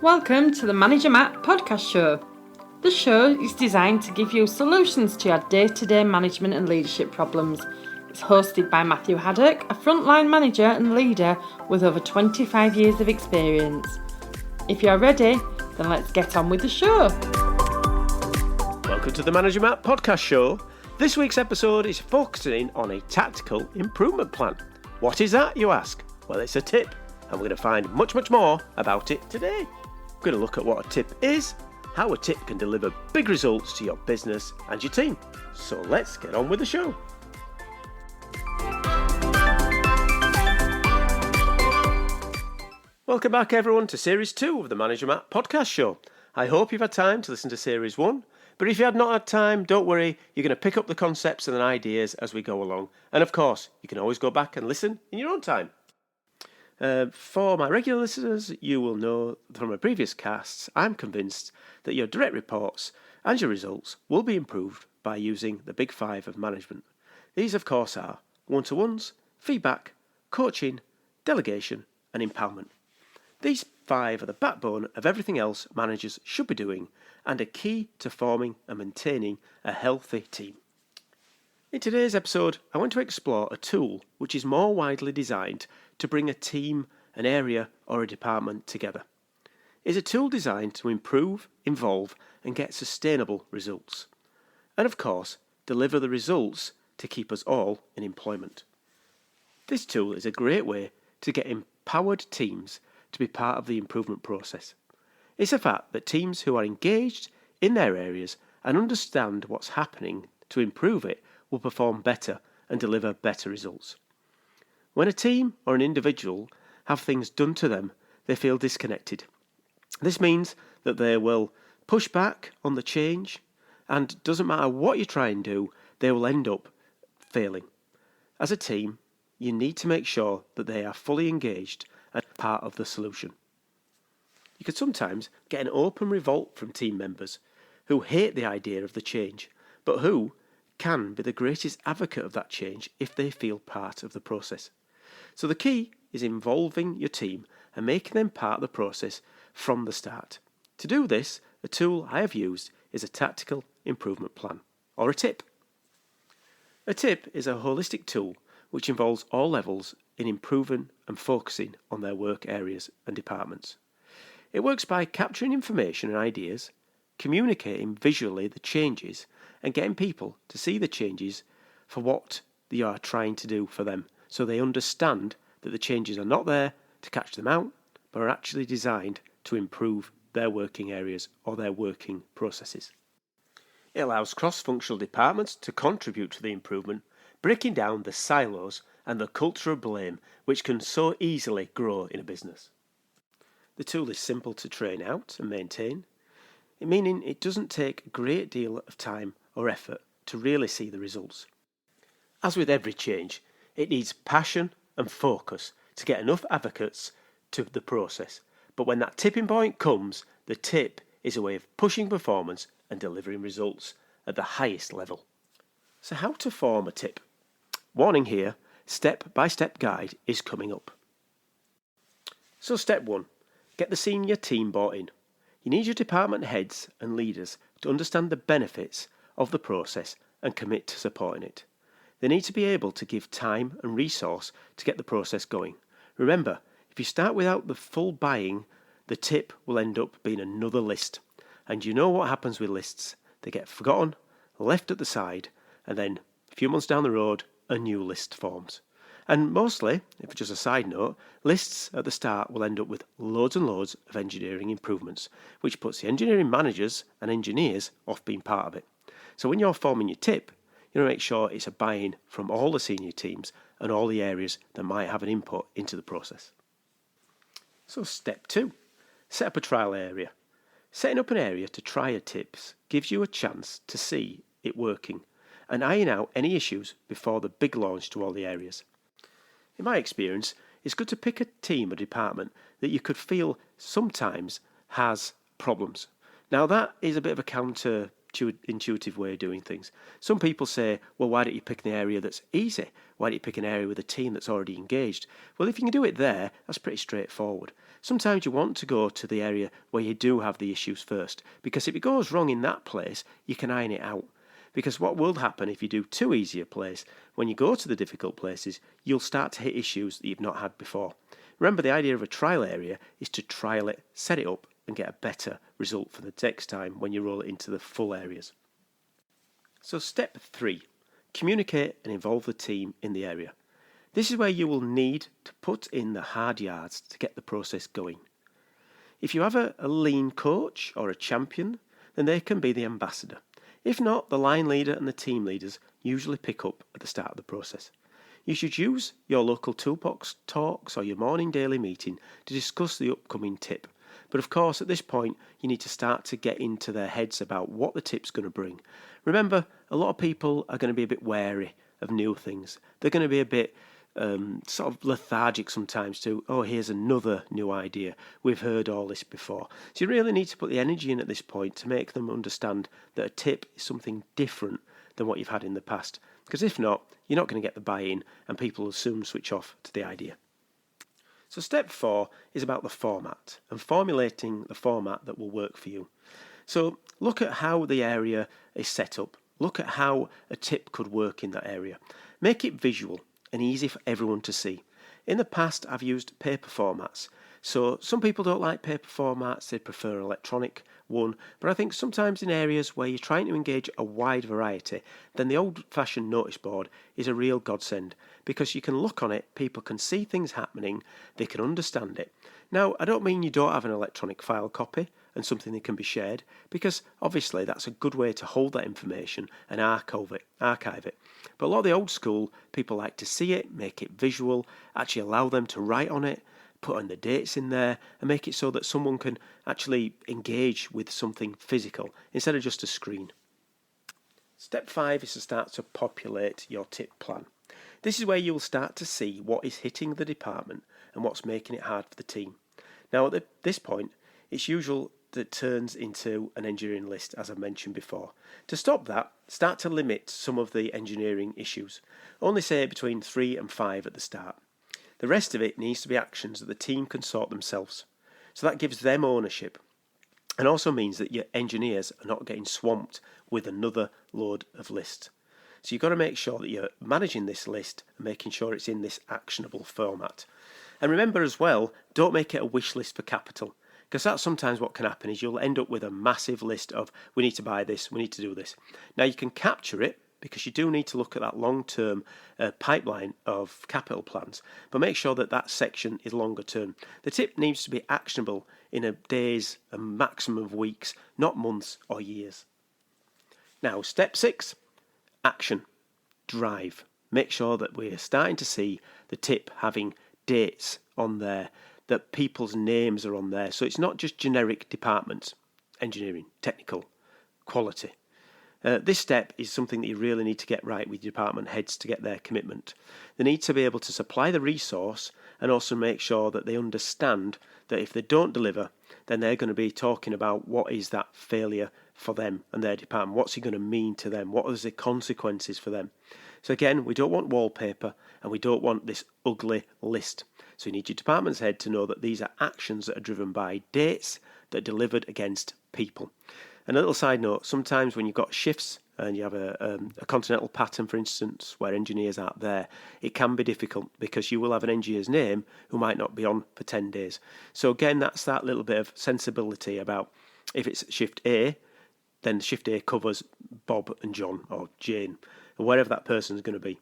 Welcome to the Manager Matt podcast show. The show is designed to give you solutions to your day-to-day management and leadership problems. It's hosted by Matthew Haddock, a frontline manager and leader with over 25 years of experience. If you're ready, then let's get on with the show. Welcome to the Manager Matt podcast show. This week's episode is focusing on a tactical improvement plan. What is that, you ask? Well, it's a tip, and we're going to find much more about it today. We're going to look at what a tip is, how a tip can deliver big results to your business and your team. So let's get on with the show. Welcome back everyone to Series 2 of the Manager Matt podcast show. I hope you've had time to listen to Series 1, but if you had not had time, don't worry, you're going to pick up the concepts and ideas as we go along. And of course, you can always go back and listen in your own time. For my regular listeners, you will know from my previous casts, I'm convinced that your direct reports and your results will be improved by using the big five of management. These, of course, are one-to-ones, feedback, coaching, delegation, and empowerment. These five are the backbone of everything else managers should be doing and are key to forming and maintaining a healthy team. In today's episode, I want to explore a tool which is more widely designed to bring a team, an area, or a department together. It's a tool designed to improve, involve, and get sustainable results. And of course, deliver the results to keep us all in employment. This tool is a great way to get empowered teams to be part of the improvement process. It's a fact that teams who are engaged in their areas and understand what's happening to improve it will perform better and deliver better results. When a team or an individual have things done to them, they feel disconnected. This means that they will push back on the change, and doesn't matter what you try and do, they will end up failing. As a team, you need to make sure that they are fully engaged and part of the solution. You could sometimes get an open revolt from team members who hate the idea of the change, but who can be the greatest advocate of that change if they feel part of the process. So the key is involving your team and making them part of the process from the start. To do this, a tool I have used is a tactical improvement plan, or a tip. A tip is a holistic tool which involves all levels in improving and focusing on their work areas and departments. It works by capturing information and ideas, communicating visually the changes, and getting people to see the changes for what you are trying to do for them, so they understand that the changes are not there to catch them out, but are actually designed to improve their working areas or their working processes. It allows cross-functional departments to contribute to the improvement, breaking down the silos and the culture of blame which can so easily grow in a business. The tool is simple to train out and maintain, meaning it doesn't take a great deal of time or effort to really see the results. As with every change, it needs passion and focus to get enough advocates to the process. But when that tipping point comes, the tip is a way of pushing performance and delivering results at the highest level. So how to form a tip? Warning here, step-by-step guide is coming up. So step 1, get the senior team bought in. You need your department heads and leaders to understand the benefits of the process and commit to supporting it. They need to be able to give time and resource to get the process going. Remember, if you start without the full buy-in, the tip will end up being another list. And you know what happens with lists. They get forgotten, left at the side, and then a few months down the road, a new list forms. And mostly, if just a side note, lists at the start will end up with loads and loads of engineering improvements, which puts the engineering managers and engineers off being part of it. So when you're forming your tip, you want to make sure it's a buy-in from all the senior teams and all the areas that might have an input into the process. So step 2, set up a trial area. Setting up an area to try your tips gives you a chance to see it working and iron out any issues before the big launch to all the areas. In my experience, it's good to pick a team or department that you could feel sometimes has problems. Now that is a bit of a counter intuitive way of doing things. Some people say, well, why don't you pick an area that's easy? Why don't you pick an area with a team that's already engaged? Well, if you can do it there, that's pretty straightforward. Sometimes you want to go to the area where you do have the issues first, because if it goes wrong in that place, you can iron it out. Because what will happen if you do too easy a place, when you go to the difficult places, you'll start to hit issues that you've not had before. Remember, the idea of a trial area is to trial it, set it up, and get a better result for the next time when you roll it into the full areas. So step 3, communicate and involve the team in the area. This is where you will need to put in the hard yards to get the process going. If you have a lean coach or a champion, then they can be the ambassador. If not, the line leader and the team leaders usually pick up at the start of the process. You should use your local toolbox talks or your morning daily meeting to discuss the upcoming tip. But of course, at this point, you need to start to get into their heads about what the tip's going to bring. Remember, a lot of people are going to be a bit wary of new things. They're going to be a bit sort of lethargic sometimes to, oh, here's another new idea. We've heard all this before. So you really need to put the energy in at this point to make them understand that a tip is something different than what you've had in the past. Because if not, you're not going to get the buy-in and people will soon switch off to the idea. So step 4 is about the format and formulating the format that will work for you. So look at how the area is set up. Look at how a tip could work in that area. Make it visual and easy for everyone to see. In the past, I've used paper formats. So some people don't like paper formats, they prefer an electronic one. But I think sometimes in areas where you're trying to engage a wide variety, then the old-fashioned notice board is a real godsend because you can look on it, people can see things happening, they can understand it. Now, I don't mean you don't have an electronic file copy and something that can be shared, because obviously that's a good way to hold that information and archive it. But a lot of the old school people like to see it, make it visual, actually allow them to write on it, put in the dates in there, and make it so that someone can actually engage with something physical instead of just a screen. Step 5 is to start to populate your tip plan. This is where you'll start to see what is hitting the department and what's making it hard for the team. Now, at this point, it's usual that it turns into an engineering list, as I mentioned before. To stop that, start to limit some of the engineering issues. Only say between 3 and 5 at the start. The rest of it needs to be actions that the team can sort themselves. So that gives them ownership and also means that your engineers are not getting swamped with another load of lists. So you've got to make sure that you're managing this list and making sure it's in this actionable format. And remember as well, don't make it a wish list for capital, because that's sometimes what can happen is you'll end up with a massive list of we need to buy this, we need to do this. Now you can capture it because you do need to look at that long-term pipeline of capital plans, but make sure that that section is longer term. The tip needs to be actionable in a days, a maximum of weeks, not months or years. Now, step 6, action, drive. Make sure that we're starting to see the tip having dates on there, that people's names are on there. So it's not just generic departments, engineering, technical, quality. This step is something that you really need to get right with your department heads to get their commitment. They need to be able to supply the resource and also make sure that they understand that if they don't deliver, then they're going to be talking about what is that failure for them and their department. What's it going to mean to them? What are the consequences for them? So again, we don't want wallpaper and we don't want this ugly list. So you need your department's head to know that these are actions that are driven by dates that are delivered against people. And a little side note, sometimes when you've got shifts and you have a continental pattern, for instance, where engineers aren't there, it can be difficult because you will have an engineer's name who might not be on for 10 days. So again, that's that little bit of sensibility about if it's shift A, then shift A covers Bob and John or Jane, or wherever that person is going to be.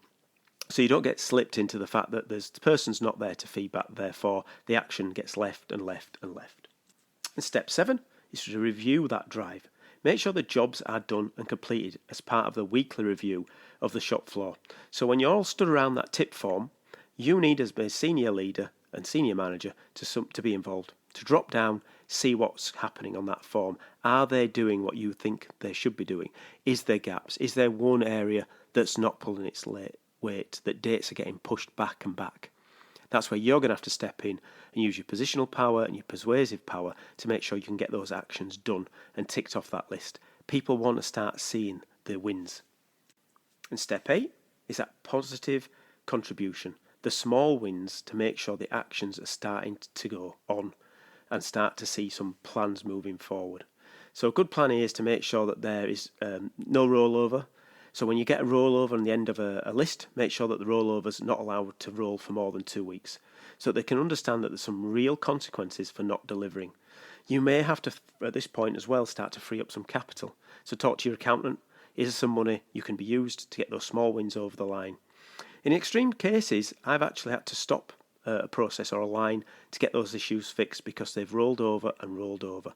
So you don't get slipped into the fact that the person's not there to feedback, therefore the action gets left and left and left. And step 7 is to review that drive. Make sure the jobs are done and completed as part of the weekly review of the shop floor. So when you're all stood around that tip form, you need as a senior leader and senior manager to be involved, to drop down, see what's happening on that form. Are they doing what you think they should be doing? Is there gaps? Is there one area that's not pulling its weight, that dates are getting pushed back and back? That's where you're going to have to step in and use your positional power and your persuasive power to make sure you can get those actions done and ticked off that list People want to start seeing the wins. And step 8 is that positive contribution, the small wins to make sure the actions are starting to go on and start to see some plans moving forward. So a good plan here is to make sure that there is no rollover. So when you get a rollover on the end of a list, make sure that the rollover is not allowed to roll for more than 2 weeks, so that they can understand that there's some real consequences for not delivering. You may have to, at this point as well, start to free up some capital. So talk to your accountant. Is there some money you can be used to get those small wins over the line? In extreme cases, I've actually had to stop a process or a line to get those issues fixed because they've rolled over and rolled over.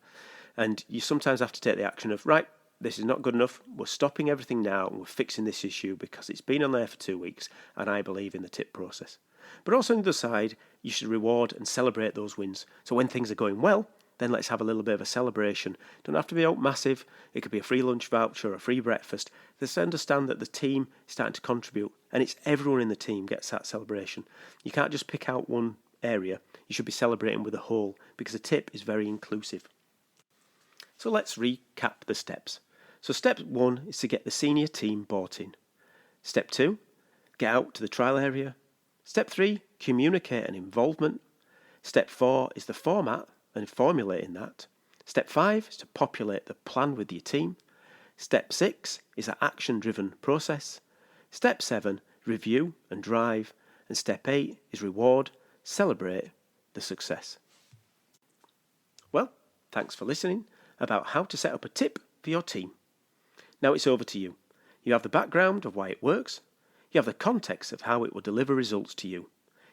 And you sometimes have to take the action of, right, this is not good enough, we're stopping everything now and we're fixing this issue because it's been on there for 2 weeks and I believe in the tip process. But also on the other side, you should reward and celebrate those wins. So when things are going well, then let's have a little bit of a celebration. Don't have to be out massive. It could be a free lunch voucher or a free breakfast. Let's understand that the team is starting to contribute and it's everyone in the team gets that celebration. You can't just pick out one area. You should be celebrating with the whole because a tip is very inclusive. So let's recap the steps. So step 1 is to get the senior team bought in. Step 2, get out to the trial area. Step 3, communicate and involvement. Step 4 is the format and formulating that. Step 5 is to populate the plan with your team. Step 6 is an action-driven process. Step 7, review and drive. And step 8 is reward, celebrate the success. Well, thanks for listening about how to set up a tip for your team. Now it's over to you. You have the background of why it works. You have the context of how it will deliver results to you.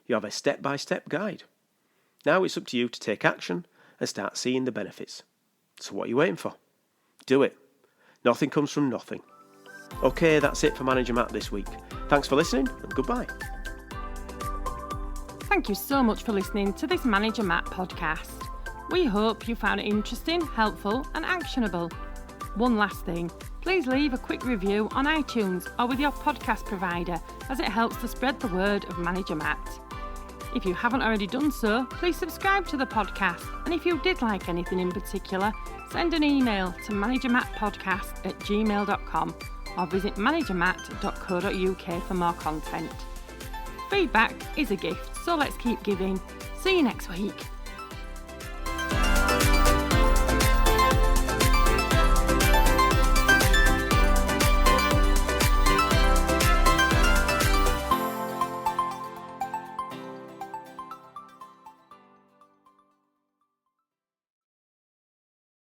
You have a step-by-step guide. Now it's up to you to take action and start seeing the benefits. So what are you waiting for? Do it. Nothing comes from nothing. Okay, that's it for Manager Matt this week. Thanks for listening and goodbye. Thank you so much for listening to this Manager Matt podcast. We hope you found it interesting, helpful and actionable. One last thing, please leave a quick review on iTunes or with your podcast provider as it helps to spread the word of Manager Matt. If you haven't already done so, please subscribe to the podcast, and if you did like anything in particular, send an email to managermattpodcast@gmail.com or visit managermatt.co.uk for more content. Feedback is a gift, so let's keep giving. See you next week.